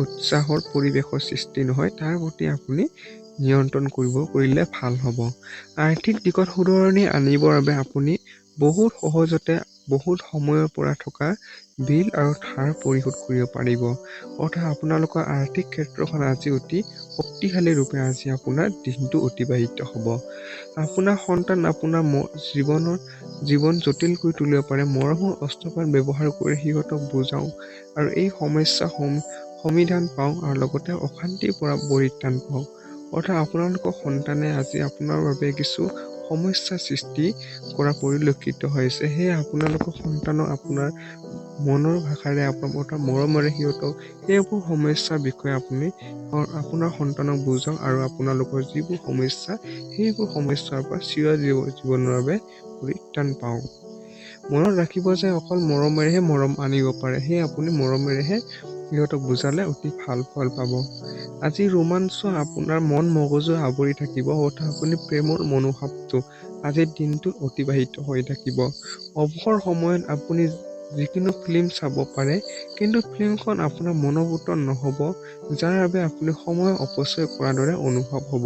[SPEAKER 1] উৎসাহৰ পৰিৱেশৰ সৃষ্টি নহয় তাৰ প্ৰতি আপুনি নিয়ন্ত্ৰণ কৰিলে ভাল হ'ব। আৰ্থিক দিশত সুধৰণি আনিবৰ বাবে আপুনি বহুত সহজতে বহুত সময়ৰ পৰা থকা বিল আৰু ধাৰ পৰিশোধ কৰিব পাৰিব। অৰ্থাৎ আপোনালোকৰ আৰ্থিক ক্ষেত্ৰখন আজি অতি শক্তিশালী ৰূপে আজি আপোনাৰ দিনটো অতিবাহিত হ'ব। আপোনাৰ সন্তান আপোনাৰ জীৱন জটিল কৰি তুলিব পাৰে। মৰমৰ অস্ত্ৰপাত ব্যৱহাৰ কৰি সিহঁতক বুজাওঁ আৰু এই সমস্যা সমাধান পাওঁ আৰু লগতে অশান্তিৰ পৰা পৰিত্ৰাণ পাওঁ। অৰ্থাৎ আপোনালোকৰ সন্তানে আজি আপোনাৰ বাবে কিছু সমস্যাৰ সৃষ্টি কৰা পৰিলক্ষিত হৈছে। সেয়ে আপোনালোকৰ সন্তানক আপোনাৰ মনৰ ভাষাৰে আপোনাৰ মৰমেৰে সিহঁতক সেইবোৰ সমস্যাৰ বিষয়ে আপুনি আপোনাৰ সন্তানক বুজাওক আৰু আপোনালোকৰ যিবোৰ সমস্যা সেইবোৰ সমস্যাৰ পৰা জীৱনৰ বাবে পৰিত্ৰাণ পাওক। মনত ৰাখিব যে অকল মৰমেৰেহে মৰম আনিব পাৰে। সেয়ে আপুনি মৰমেৰেহে সিহঁতক বুজালে অতি ভাল ফল পাব। আজি ৰোমাঞ্চ আপোনাৰ মন মগজু আৱৰি থাকিব। অৰ্থাৎ আপুনি প্ৰেমৰ মনোভাৱটো আজিৰ দিনটোত অতিবাহিত হৈ থাকিব। অৱসৰ সময়ত আপুনি যিকোনো ফিল্ম চাব পাৰে, কিন্তু ফিল্মখন আপোনাৰ মনোভূত নহ'ব, যাৰ বাবে আপুনি সময় অপচয় কৰাৰ দৰে অনুভৱ হ'ব।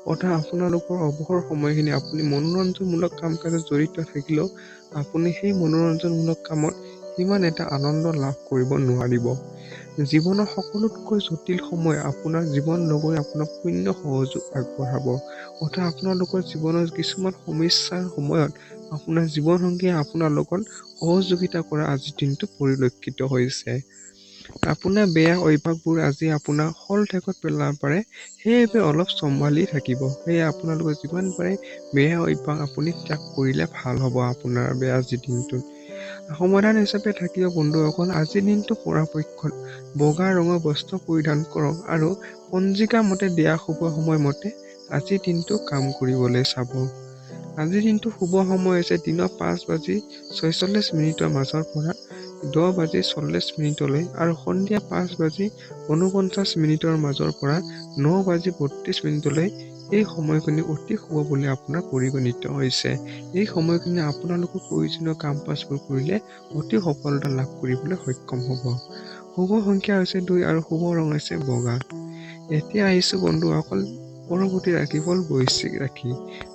[SPEAKER 1] অৰ্থাৎ আপোনালোকৰ অৱসৰ সময়খিনি আপুনি মনোৰঞ্জনমূলক কাম কাজত জড়িত থাকিলেও আপুনি সেই মনোৰঞ্জনমূলক কামত সিমান এটা আনন্দ লাভ কৰিব নোৱাৰিব। জীৱনৰ সকলোতকৈ জটিল সময় আপোনাৰ জীৱন লগৈ আপোনাক পূৰ্ণ সহযোগ আগবঢ়াব। অৰ্থাৎ আপোনালোকৰ জীৱনৰ কিছুমান সমস্যাৰ সময়ত আপোনাৰ জীৱনসংগীয়ে আপোনাৰ লগত সহযোগিতা কৰা আজিৰ দিনটো পৰিলক্ষিত হৈছে। আপোনাৰ বেয়া অভ্যাসবোৰ আজি আপোনাক শলঠেকত পেলাব পাৰে। সেইবাবে অলপ চম্ভালি থাকিব। সেয়ে আপোনালোকে যিমান পাৰে বেয়া অভ্যাস আপুনি ত্যাগ কৰিলে ভাল হ'ব আপোনাৰ বাবে আজিৰ দিনটোত। সমাধান হিচাপে থাকিব বন্ধুসকল আজিৰ দিনটো পৰাপক্ষত বগা ৰঙৰ বস্ত্ৰ পৰিধান কৰক আৰু পঞ্জিকা মতে দিয়া শুভ সময় মতে আজিৰ দিনটো কাম কৰিবলৈ চাব। আজিৰ দিনটো শুভ সময় হৈছে দিনৰ 5:46 মাজৰ পৰা 10:40 আৰু সন্ধিয়া 5:49 মাজৰ পৰা 9:32 এই সময়খিনি অতি শুভ বুলি আপোনাৰ পৰিগণিত হৈছে। এই সময়খিনি আপোনালোকৰ প্ৰয়োজনীয় কাম কাজবোৰ কৰিলে অতি সফলতা লাভ কৰিবলৈ সক্ষম হ'ব। শুভ সংখ্যা হৈছে 2 আৰু শুভ ৰং হৈছে বগা। এতিয়া আহিছো বন্ধুসকল পৰৱৰ্তী ৰাশিফল বৃশ্চিক ৰাশি।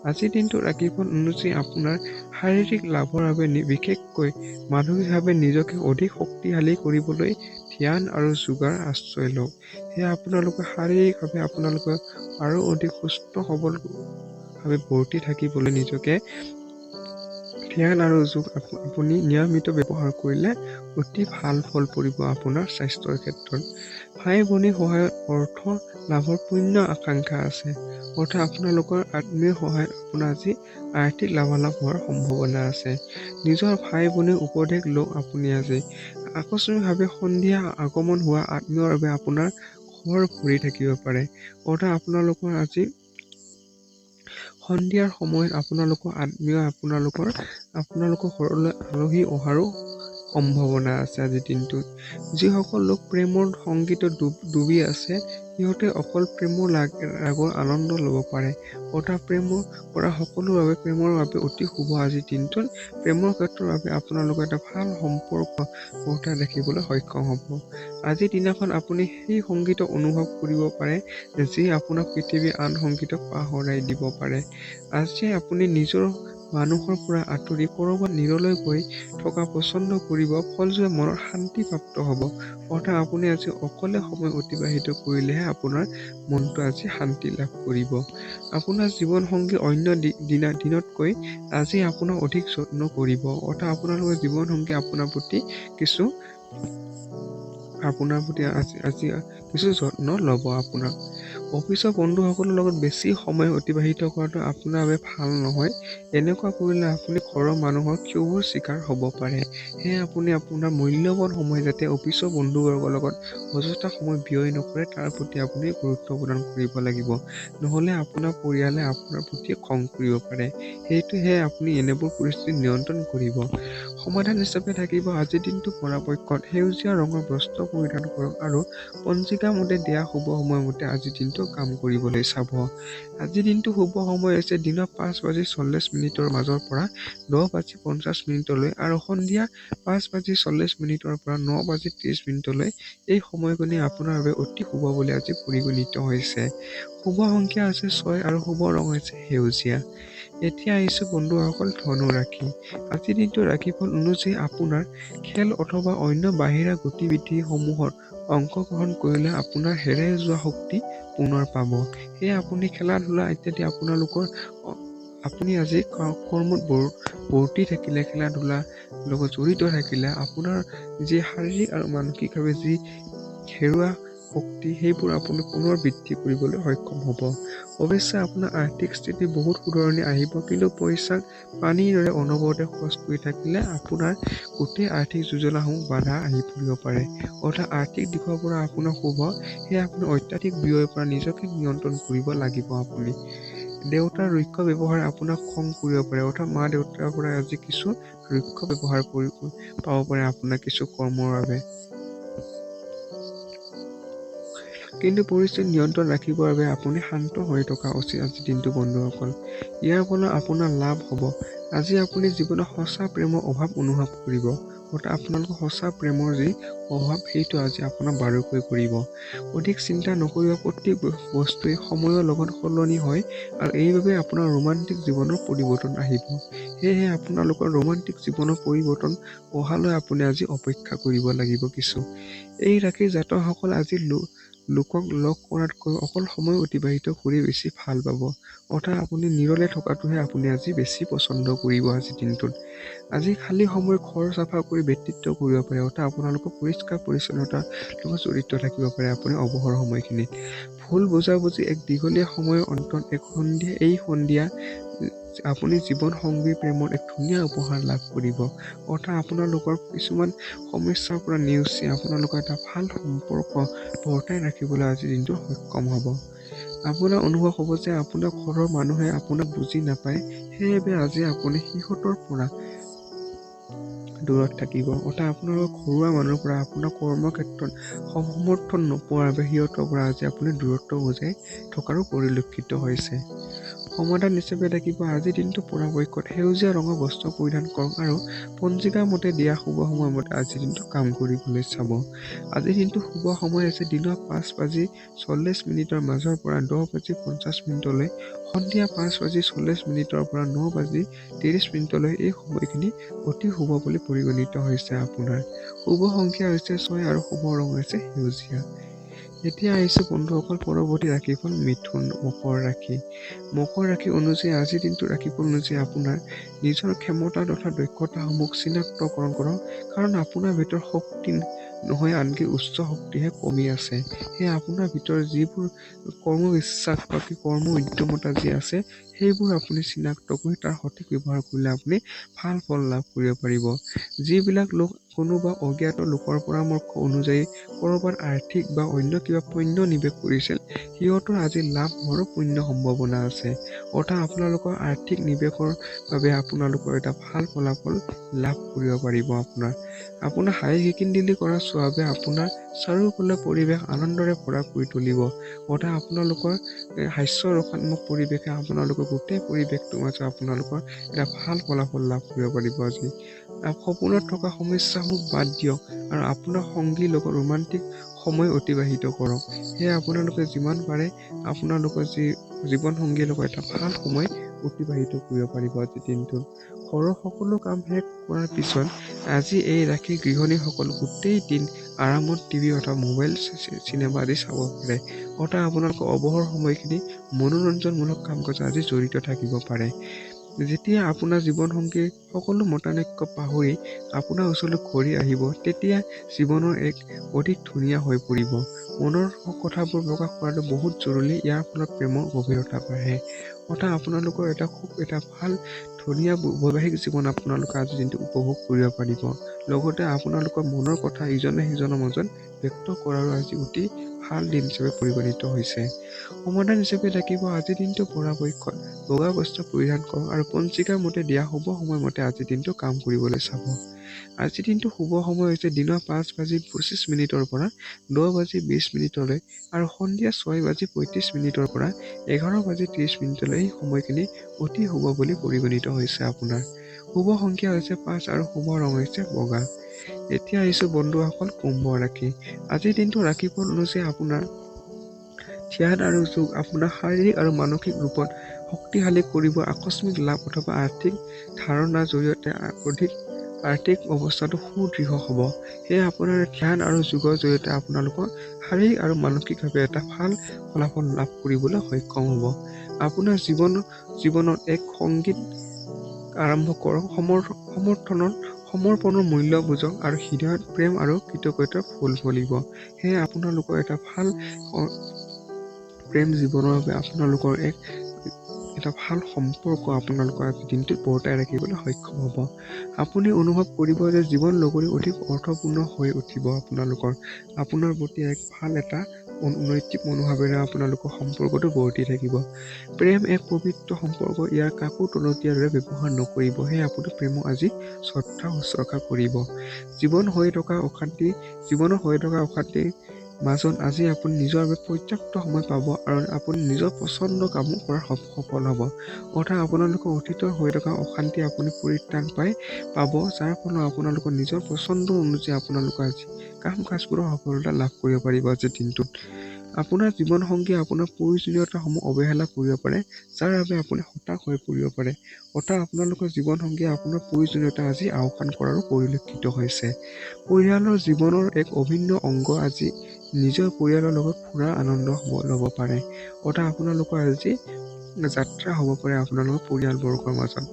[SPEAKER 1] আজিৰ দিনটো ৰাশিফল অনুযায়ী আপোনাৰ শাৰীৰিক লাভৰ বাবে বিশেষকৈ মানসিকভাৱে নিজকে অধিক শক্তিশালী কৰিবলৈ ধ্যান আৰু যোগাৰ আশ্ৰয় লওক। সেয়া আপোনালোকে শাৰীৰিকভাৱে আপোনালোকে আৰু অধিক সুস্থ সবলভাৱে ভৰ্তি থাকিবলৈ নিজকে ধ্যান আৰু যোগ আপুনি নিয়মিত ব্যৱহাৰ কৰিলে অতি ভাল ফল পৰিব আপোনাৰ স্বাস্থ্যৰ ক্ষেত্ৰত। ভাই ভনীৰ সহায়ত অৰ্থ লাভৰ পূৰ্ণ আকাংক্ষা আছে। অৰ্থাৎ আপোনালোকৰ আত্মীয় সহায়ত আপোনাৰ আজি আৰ্থিক লাভালাভ হোৱাৰ সম্ভাৱনা আছে। নিজৰ ভাই ভনীৰ উপদেশ লওক আপুনি আজি। আকস্মিকভাৱে সন্ধিয়া আগমন হোৱা আত্মীয়ৰ বাবে আপোনাৰ ঘৰ ভৰি থাকিব পাৰে। অৰ্থাৎ আপোনালোকৰ আজি সন্ধিয়াৰ সময়ত আপোনালোকৰ আত্মীয় আপোনালোকৰ ঘৰলৈ আলহী অহাৰো সম্ভাৱনা আছে আজিৰ দিনটোত। যিসকল লোক প্ৰেমৰ সংগীতত ডুবি আছে, সিহঁতে অকল প্ৰেমৰ ৰাগৰ আনন্দ ল'ব পাৰে। অৰ্থাৎ প্ৰেমৰ পৰা প্ৰেমৰ বাবে অতি শুভ আজিৰ দিনটোত। প্ৰেমৰ ক্ষেত্ৰৰ বাবে আপোনালোকে এটা ভাল সম্পৰ্ক দেখিবলৈ সক্ষম হ'ব। আজিৰ দিনাখন আপুনি সেই সংগীতক অনুভৱ কৰিব পাৰে, যি আপোনাক পৃথিৱীৰ আন সংগীতক পাহৰাই দিব পাৰে। আজি আপুনি নিজৰ মানুহৰ পৰা আঁতৰি ক'ৰবাত নিৰলৈ গৈ থকা পছন্দ কৰিব, ফলস্বৰূপে মনৰ শান্তি প্ৰাপ্ত হ'ব। অৰ্থাৎ আপুনি আজি অকলে সময় অতিবাহিত কৰিলেহে আপোনাৰ মনটো আজি শান্তি লাভ কৰিব। আপোনাৰ জীৱন সংগী অন্য দিনতকৈ আজি আপোনাক অধিক যত্ন কৰিব। অৰ্থাৎ আপোনালোকৰ জীৱন সংগী আপোনাৰ প্ৰতি আজি কিছু যত্ন ল'ব আপোনাক। অফিচৰ বন্ধুসকলৰ লগত বেছি সময় অতিবাহিত কৰাটো আপোনাৰ বাবে ভাল নহয়। এনেকুৱা কৰিলে আপুনি ঘৰৰ মানুহৰ ক্ষোভৰ চিকাৰ হ'ব পাৰে। সেয়ে আপুনি আপোনাৰ মূল্যৱান সময় যাতে অফিচৰ বন্ধুবৰ্গৰ লগত অযথা সময় ব্যয় নকৰে, তাৰ প্ৰতি আপুনি গুৰুত্ব প্ৰদান কৰিব লাগিব। নহ'লে আপোনাৰ পৰিয়ালে আপোনাৰ প্ৰতি খং কৰিব পাৰে। সেয়ে আপুনি এনেবোৰ পৰিস্থিতি নিয়ন্ত্ৰণ কৰিব। সমাধান হিচাপে থাকিব আজিৰ দিনটো পৰাপক্ষত সেউজীয়া ৰঙৰ বস্ত্ৰ পৰিধান কৰক আৰু পঞ্জিকা মতে দিয়া শুভ সময়মতে আজিৰ দিনটো কাম কৰিবলৈ চাব। আজিৰ দিনটো শুভ সময় হৈছে দিনৰ 5:40 মাজৰ পৰা 10:50 আৰু সন্ধিয়া 5:40 পৰা 9:30 এই সময়খিনি আপোনাৰ বাবে অতি শুভ বুলি আজি পৰিগণিত হৈছে। শুভ সংখ্যা হৈছে 6 আৰু শুভ ৰং হৈছে সেউজীয়া। এতিয়া আহিছো বন্ধুসকল ধনু ৰাশি। আজিৰ দিনটো ৰাশিফল অনুযায়ী আপোনাৰ খেল অথবা অন্য বাহিৰা গতিবিধিসমূহত অংশগ্ৰহণ কৰিলে আপোনাৰ হেৰাই যোৱা শক্তি পুনৰ পাব। সেয়ে আপুনি খেলা-ধূলা ইত্যাদি আপুনি আজি কৰ্মত বৰ্তি থাকিলে, খেলা-ধূলা লগত জড়িত থাকিলে আপোনাৰ যি শাৰীৰিক আৰু মানসিকভাৱে যি হেৰুৱা শক্তি সেইবোৰ আপুনি পুনৰ বৃদ্ধি কৰিবলৈ সক্ষম হ'ব। অৱশ্যে আপোনাৰ আৰ্থিক স্থিতি বহুত সুধৰণি আহিব, কিন্তু পইচাক পানীৰ দৰে অনবৰতে খৰচ কৰি থাকিলে আপোনাৰ গোটেই আৰ্থিক যোজনাসমূহ বাধা আহি পৰিব পাৰে। অৰ্থাৎ আৰ্থিক দিশৰ পৰা আপোনাৰ শুভ, সেয়ে আপুনি অত্যাধিক ব্যয়ৰ পৰা নিজকে নিয়ন্ত্ৰণ কৰিব লাগিব আপুনি। দেউতাৰ ৰুক্ষ ব্যৱহাৰে আপোনাক খং কৰিব পাৰে। অৰ্থাৎ মা-দেউতাৰ পৰা আজি কিছু ৰুক্ষ ব্যৱহাৰ পাব পাৰে আপোনাৰ কিছু কৰ্মৰ বাবে। কিন্তু পৰিস্থিতি নিয়ন্ত্ৰণ ৰাখিবৰ বাবে আপুনি শান্ত হৈ থকা উচিত আজিৰ দিনটো বন্ধুসকল। ইয়াৰ ফলত আপোনাৰ লাভ হ'ব। আজি আপুনি জীৱনত সঁচা প্ৰেমৰ অভাৱ অনুভৱ কৰিব। অৰ্থাৎ আপোনালোকৰ সঁচা প্ৰেমৰ যি অভাৱ সেইটো আজি আপোনাক বাৰুকৈ কৰিব। অধিক চিন্তা নকৰিব, প্ৰত্যেক বস্তুৱেই সময়ৰ লগত সলনি হয় আৰু এইবাবে আপোনাৰ ৰোমান্টিক জীৱনৰ পৰিৱৰ্তন আহিব। সেয়েহে আপোনালোকৰ ৰোমান্টিক জীৱনৰ পৰিৱৰ্তন অহালৈ আপুনি আজি অপেক্ষা কৰিব লাগিব কিছু। এই ৰাশিৰ জাতকসকল আজি লোকক লগ কৰাতকৈ অকল সময় অতিবাহিত কৰি বেছি ভাল পাব। অৰ্থাৎ আপুনি নিৰলে থকাটোহে আপুনি আজি বেছি পছন্দ কৰিব আজিৰ দিনটোত। আজি খালী সময় ঘৰ চাফা কৰি ব্যতীত কৰিব পাৰে। অৰ্থাৎ আপোনালোকৰ পৰিষ্কাৰ পৰিচ্ছন্নতাৰ লগত জড়িত থাকিব পাৰে আপুনি অৱসৰ সময়খিনিত। ভুল বুজাবুজি এক দীঘলীয়া সময়ৰ অন্তত এই সন্ধিয়া আপুনি জীৱন সংগীৰ প্ৰেমৰ এক ধুনীয়া উপহাৰ লাভ কৰিব। অৰ্থাৎ আপোনালোকৰ কিছুমান সমস্যাৰ পৰা নেওচি আপোনালোকৰ এটা ভাল সম্পৰ্ক বৰ্তাই ৰাখিবলৈ আজিৰ দিনটো সক্ষম হ'ব। আপোনাৰ অনুভৱ হ'ব যে আপোনাৰ ঘৰৰ মানুহে আপোনাক বুজি নাপায়, সেইবাবে আজি আপুনি সিহঁতৰ পৰা দূৰত থাকিব। অৰ্থাৎ আপোনালোকৰ ঘৰুৱা মানুহৰ পৰা আপোনাৰ কৰ্মক্ষেত্ৰত সমৰ্থন নোপোৱাৰ বাবে সিহঁতৰ পৰা আজি আপুনি দূৰত্ব বজাই থকাৰো পৰিলক্ষিত হৈছে। সমাধান হিচাপে থাকিব আজিৰ দিনটো পৰাপক্ষত সেউজীয়া ৰঙৰ বস্ত্ৰ পৰিধান কৰক আৰু পঞ্জিকাৰ মতে দিয়া শুভ সময়মতে আজিৰ দিনটো কাম কৰিবলৈ চাব। আজিৰ দিনটো শুভ সময় আছে দিনৰ 5:40 মাজৰ পৰা 10:50 সন্ধিয়া 5:40 পৰা 9:30 এই সময়খিনি অতি শুভ বুলি পৰিগণিত হৈছে আপোনাৰ। শুভ সংখ্যা হৈছে 6 আৰু শুভ ৰং হৈছে সেউজীয়া। এতিয়া আহিছো বন্ধুসকল পৰৱৰ্তী ৰাশিফল মকৰ ৰাশি। মকৰ ৰাশি অনুযায়ী আজিৰ দিনটো ৰাশিফল অনুযায়ী আপোনাৰ নিজৰ ক্ষমতা তথা দক্ষতাসমূহ চিনাক্তকৰণ কৰক, কাৰণ আপোনাৰ ভিতৰত শক্তি নহয় আনকি উচ্চ শক্তিহে কমি আছে। সেয়ে আপোনাৰ ভিতৰত যিবোৰ কৰ্ম বিশ্বাস বা কৰ্ম উদ্যমতা যি আছে সেইবোৰ আপুনি চিনাক্ত কৰি তাৰ সঠিক ব্যৱহাৰ কৰিলে আপুনি ভাল ফল লাভ কৰিব পাৰিব। যিবিলাক লোক কোনোবা অজ্ঞাত লোকৰ পৰামৰ্শ অনুযায়ী ক'ৰবাত আৰ্থিক বা অন্য কিবা পুণ্য নিৱেশ কৰিছিল, সিহঁতৰ আজি লাভ হোৱাৰো পূৰ্ণ সম্ভাৱনা আছে। অৰ্থাৎ আপোনালোকৰ আৰ্থিক নিৱেশৰ বাবে আপোনালোকৰ এটা ভাল ফলাফল লাভ কৰিব পাৰিব। আপোনাৰ হাঁহি খিকিন্দিলি কৰা স্বভাৱে আপোনাৰ চাৰিওফালে পৰিৱেশ আনন্দৰে ভৰা কৰি তুলিব। অৰ্থাৎ আপোনালোকৰ হাস্য ৰসাত্মক পৰিৱেশে আপোনালোকৰ গোটেই পৰিৱেশটোৰ মাজত আপোনালোকৰ এটা ভাল ফলাফল লাভ কৰিব পাৰিব। আজি সপোনত থকা সমস্যাসমূহ বাদ দিয়ক আৰু আপোনাৰ সংগীৰ লগত ৰোমান্টিক সময় অতিবাহিত কৰক। সেয়ে আপোনালোকে যিমান পাৰে আপোনালোকৰ জীৱন সংগীৰ লগত এটা ভাল সময় অতিবাহিত কৰিব পাৰিব আজিৰ দিনটোত। ঘৰৰ সকলো কাম শেষ কৰাৰ পিছত আজি এই ৰাশি গৃহিণীসকল গোটেই দিন আৰামত টিভি অথবা মোবাইল চিনেমা আদি চাব পাৰে। অৰ্থাৎ আপোনালোকৰ অৱসৰ সময়খিনি মনোৰঞ্জনমূলক কাম কাজত আজি জড়িত থাকিব পাৰে। যেতিয়া আপোনাৰ জীৱনসংগীৰ সকলো মতানৈক্য পাহৰি আপোনাৰ ওচৰলৈ ঘূৰি আহিব, তেতিয়া জীৱনৰ এক অধিক ধুনীয়া হৈ পৰিব। মনৰ কথাবোৰ প্ৰকাশ কৰাটো বহুত জৰুৰী। ইয়াৰ ফলত প্ৰেমৰ গভীৰতা বাঢ়ে। অৰ্থাৎ আপোনালোকৰ খুব এটা ভাল ধুনীয়া বৈবাহিক জীৱন আপোনালোকে আজি দিনটো উপভোগ কৰিব পাৰিব। লগতে আপোনালোকৰ মনৰ কথা ইজনে সিজনৰ মাজত ব্যক্ত কৰাৰো আজি অতি ভাল দিন হিচাপে পৰিগণিত হৈছে। সমাধান হিচাপে থাকিব আজিৰ দিনটো পৰাপক্ষত বগা বস্ত্ৰ পৰিধান কৰক আৰু পঞ্জিকাৰ মতে দিয়া শুভ সময়মতে আজিৰ দিনটো কাম কৰিবলৈ চাব। আজিৰ দিনটো শুভ সময় হৈছে দিনৰ 5:25 পৰা 10:20 আৰু সন্ধিয়া 6:35 পৰা 11:30 এই সময়খিনি অতি শুভ বুলি পৰিগণিত হৈছে। আপোনাৰ শুভ সংখ্যা হৈছে 5 আৰু শুভ ৰং হৈছে বগা। এতিয়া আহিছো বন্ধুসকল কুম্ভ ৰাশি। আজিৰ দিনটো ৰাশিফল অনুযায়ী আপোনাৰ ধ্যান আৰু যোগ আপোনাৰ শাৰীৰিক আৰু মানসিক ৰূপত শক্তিশালী কৰিব। আকস্মিক লাভ অথবা আৰ্থিক ধাৰণাৰ জৰিয়তে অধিক আৰ্থিক অৱস্থাটো সুদৃঢ় হ'ব। সেয়ে আপোনাৰ ধ্যান আৰু যোগৰ জৰিয়তে আপোনালোকৰ শাৰীৰিক আৰু মানসিকভাৱে এটা ভাল ফলাফল লাভ কৰিবলৈ সক্ষম হ'ব। আপোনাৰ জীৱনত এক সংগীত আৰম্ভ কৰক। সমৰ্পণৰ মূল্য বুজক আৰু হৃদয়ত প্ৰেম আৰু কৃতজ্ঞতাৰ ফুল ফলিব। সেয়ে আপোনালোকৰ এটা ভাল প্ৰেম জীৱনৰ বাবে আপোনালোকৰ এটা ভাল সম্পৰ্ক আপোনালোকৰ আজি দিনটোত বৰ্তাই ৰাখিবলৈ সক্ষম হ'ব। আপুনি অনুভৱ কৰিব যে জীৱন লগৰী অধিক অৰ্থপূৰ্ণ হৈ উঠিব। আপোনাৰ প্ৰতি এক ভাল এটা নৈতিক মনোভাৱেৰে আপোনালোকৰ সম্পৰ্কটো বৰ্তি থাকিব। প্ৰেম এক পবিত্ৰ সম্পৰ্ক, ইয়াৰ কাকো তলতীয়াৰ দৰে ব্যৱহাৰ নকৰিব। সেয়ে আপুনি প্ৰেমক আজি শ্ৰদ্ধা উৎসৰ্গা কৰিব। জীৱনৰ হৈ থকা অশান্তিৰ মাজত আজি আপুনি নিজৰ বাবে পৰ্যাপ্ত সময় পাব আৰু আপুনি নিজৰ পচন্দ কামো কৰাত সফল হ'ব। অৰ্থাৎ আপোনালোকৰ অতীতৰ হৈ থকা অশান্তি আপুনি পৰিত্ৰাণ পাব, যাৰ ফলত আপোনালোকৰ নিজৰ পচন্দ অনুযায়ী আপোনালোকে আজি কাম কাজবোৰৰ সফলতা লাভ কৰিব পাৰিব। আজিৰ দিনটোত আপোনাৰ জীৱনসংগীয়ে আপোনাৰ প্ৰয়োজনীয়তাসমূহ অৱহেলা কৰিব পাৰে, যাৰ বাবে আপুনি হতাশ হৈ পৰিব পাৰে। অৰ্থাৎ আপোনালোকৰ জীৱনসংগীয়ে আপোনাৰ প্ৰয়োজনীয়তা আজি আওকাণ কৰাৰো পৰিলক্ষিত হৈছে। পৰিয়ালৰ জীৱনৰ এক অভিন্ন অংগ আজি নিজৰ পৰিয়ালৰ লগত ফুৰাৰ আনন্দ ল'ব পাৰে। অৰ্থাৎ আপোনালোকৰ আজি যাত্ৰা হ'ব পাৰে আপোনালোকৰ পৰিয়ালবৰ্গৰ মাজত।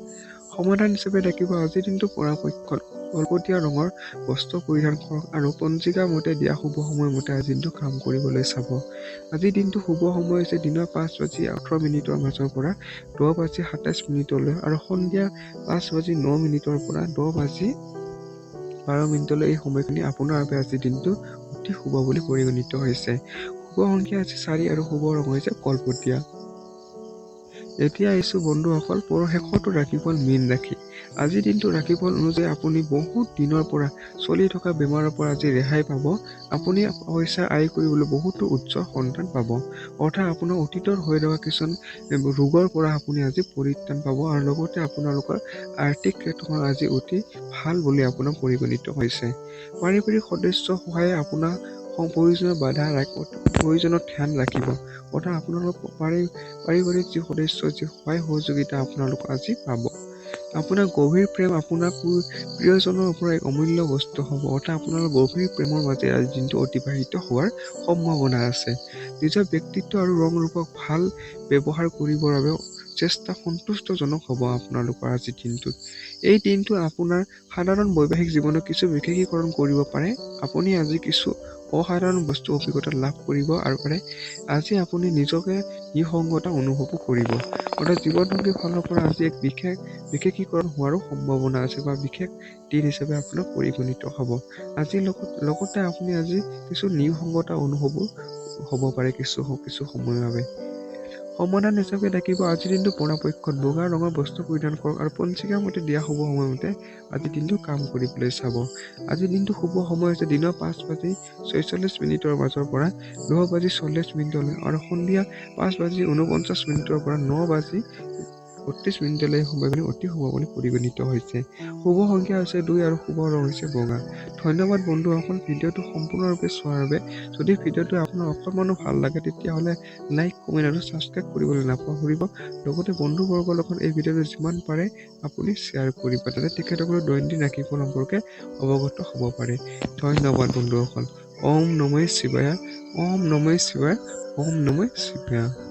[SPEAKER 1] সমাধান হিচাপে থাকিব আজিৰ দিনটো পৰাপক্ষত কলপতীয়া ৰঙৰ বস্ত্ৰ পৰিধান কৰক আৰু পঞ্জিকাৰ মতে দিয়া শুভ সময়মতে আজিৰ দিনটো কাম কৰিবলৈ চাব। আজিৰ দিনটো শুভ সময় হৈছে দিনৰ 5:18 মাজৰ পৰা 10:27 আৰু সন্ধিয়া 5:09 পৰা 10:12 এই সময়খিনি আপোনাৰ বাবে আজিৰ দিনটো অতি শুভ বুলি পৰিগণিত হৈছে। শুভ সংখ্যা হৈছে 4 আৰু শুভ ৰং হৈছে কলপতীয়া। এতিয়া আহিছো বন্ধুসকল শেষৰটো ৰাশিফল মীন ৰাশি। আজিৰ দিনটো ৰাশিফল অনুযায়ী আপুনি বহুত দিনৰ পৰা চলি থকা বেমাৰৰ পৰা আজি ৰেহাই পাব। আপুনি পইচা আয় কৰিবলৈ বহুতো উজ্জ্বল সন্ধান পাব। অৰ্থাৎ আপোনাৰ অতীতৰ হৈ থকা কিছুমান ৰোগৰ পৰা আপুনি আজি পৰিত্ৰাণ পাব আৰু লগতে আপোনালোকৰ আৰ্থিক ক্ষেত্ৰত আজি অতি ভাল বুলি আপোনাৰ পৰিগণিত হৈছে। পাৰিবাৰিক সদস্যৰ সহায়ে আপোনাৰ প্ৰয়োজনত ধ্যান ৰাখিব। অৰ্থাৎ আপোনালোকৰ পাৰিবাৰিক যি সদস্যৰ যি সহায় সহযোগিতা আপোনালোক আজি পাব। আপোনাৰ গভীৰ প্ৰেম আপোনাৰ প্ৰিয়জনৰ পৰা এক অমূল্য বস্তু হ'ব। অৰ্থাৎ আপোনালোকৰ গভীৰ প্ৰেমৰ মাজে আজি দিনটো অতিবাহিত হোৱাৰ সম্ভাৱনা আছে। নিজৰ ব্যক্তিত্ব আৰু ৰং ৰূপক ভাল ব্যৱহাৰ কৰিবৰ বাবে চেষ্টা সন্তুষ্টজনক হ'ব আপোনালোকৰ আজিৰ দিনটোত। এই দিনটো আপোনাৰ সাধাৰণ বৈবাহিক জীৱনত কিছু বিশেষীকৰণ কৰিব পাৰে। আপুনি আজি কিছু অসাধাৰণ বস্তু অভিজ্ঞতা লাভ কৰিব আৰু আজি আপুনি নিজকে নিসংগতা অনুভৱো কৰিব। অৰ্থাৎ জীৱনসংগীৰ ফালৰ পৰা আজি এক বিশেষীকৰণ হোৱাৰো সম্ভাৱনা আছে বা বিশেষ দিন হিচাপে আপোনাৰ পৰিগণিত হ'ব। আজিৰ লগতে আপুনি আজি কিছু নিসংগতা অনুভৱো হ'ব পাৰে কিছু সময়ৰ বাবে। সমাধান হিচাপে থাকিব আজিৰ দিনটো পৰাপক্ষত বগা ৰঙৰ বস্তু পৰিধান কৰক আৰু পঞ্জিকাৰ মতে দিয়া শুভ সময়মতে আজিৰ দিনটো কাম কৰিবলৈ চাব। আজিৰ দিনটো শুভ সময় হৈছে দিনৰ 5:46 মাজৰ পৰা 10:40 আৰু সন্ধিয়া 5:49 পৰা 9:32 এই সময়খিনি অতি শুভ বুলি পৰিগণিত হৈছে। শুভ সংখ্যা হৈছে 2 আৰু শুভ ৰং হৈছে বগা। ধন্যবাদ বন্ধুসকল ভিডিঅ'টো সম্পূৰ্ণৰূপে চোৱাৰ বাবে। যদি ভিডিঅ'টো আপোনাৰ অকণমানো ভাল লাগে তেতিয়াহ'লে লাইক, কমেণ্ট আৰু ছাবস্ক্ৰাইব কৰিবলৈ নাপাহৰিব। লগতে বন্ধুবৰ্গৰ লগত এই ভিডিঅ'টো যিমান পাৰে আপুনি শ্বেয়াৰ কৰিব যাতে তেখেতসকলৰ দৈনন্দিন ৰাশিফল সম্পৰ্কে অৱগত হ'ব পাৰে। ধন্যবাদ বন্ধুসকল। ওম নমঃ শিৱায়, ওম নমঃ শিৱায়, ওম নমঃ শিৱায়।